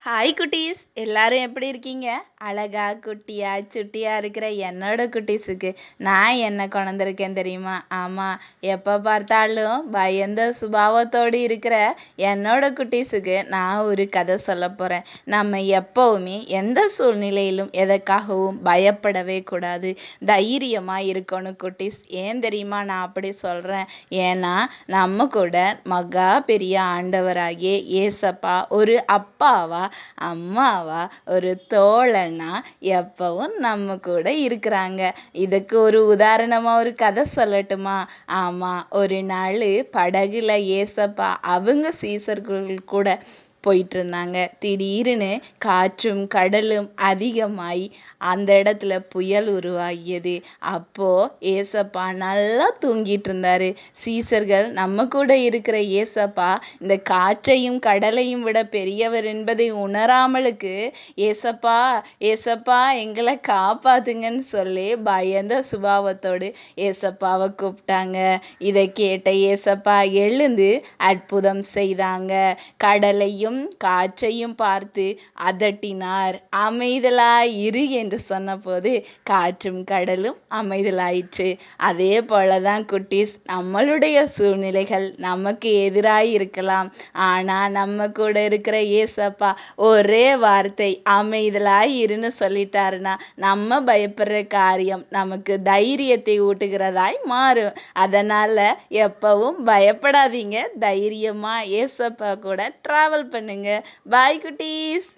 Hi குட்டீஸ், எல்லாரும் எப்படி இருக்கீங்க? அழகா குட்டியா சுட்டியா இருக்கிற என்னோட குட்டீஸுக்கு நான் என்ன கொண்டிருக்கேன் தெரியுமா? ஆமா, எப்போ பார்த்தாலும் பயந்த சுபாவத்தோடு இருக்கிற என்னோட குட்டீஸுக்கு நான் ஒரு கதை சொல்ல போறேன். நம்ம எப்பவுமே எந்த சூழ்நிலையிலும் எதற்காகவும் பயப்படவே கூடாது, தைரியமா இருக்கணும் குட்டீஸ். ஏன் தெரியுமா நான் அப்படி சொல்றேன்? ஏன்னா நம்ம கூட மகா பெரிய ஆண்டவராகிய ஏசப்பா ஒரு அப்பாவா அம்மாவா ஒரு தோழனா எப்பவும் நம்ம கூட இருக்கிறாங்க. இதுக்கு ஒரு உதாரணமா ஒரு கதை சொல்லட்டுமா? ஆமா, ஒரு நாள் படகுல ஏசப்பா அவங்க சீசர்கள் கூட போயிட்டு இருந்தாங்க. திடீர்னு காற்றும் கடலும் அதிகமாய் அந்த இடத்துல புயல் உருவாகியது. அப்போ ஏசப்பா நல்லா தூங்கிட்டு இருந்தாரு. சீசர்கள் நம்ம கூட இருக்கிற ஏசப்பா இந்த காற்றையும் கடலையும் விட பெரியவர் என்பதை உணராமலுக்கு ஏசப்பா ஏசப்பா எங்களை காப்பாத்துங்கன்னு சொல்லி பயந்த சுபாவத்தோடு ஏசப்பாவை கூப்பிட்டாங்க. இதை கேட்ட ஏசப்பா எழுந்து அற்புதம் செய்தாங்க. கடலையும் காற்றையும் பார்த்து அதட்டினார். அமைதலாய் இரு என்று சொன்னபோது காற்றும் கடலும் அமைதலாயிற்று. அதே போலதான் குட்டீஸ், நம்மளுடைய சூழ்நிலைகள் நமக்கு எதிராய் இருக்கலாம். ஆனா நம்ம கூட இருக்கிற ஏசப்பா ஒரே வார்த்தை அமைதலாய் இருன்னு சொல்லிட்டாருன்னா நம்ம பயப்படுற காரியம் நமக்கு தைரியத்தை ஊட்டுகிறதாய் மாறும். அதனால எப்பவும் பயப்படாதீங்க, தைரியமா ஏசப்பா கூட டிராவல் பண்ணுங்க. பாய் குட்டீஸ்.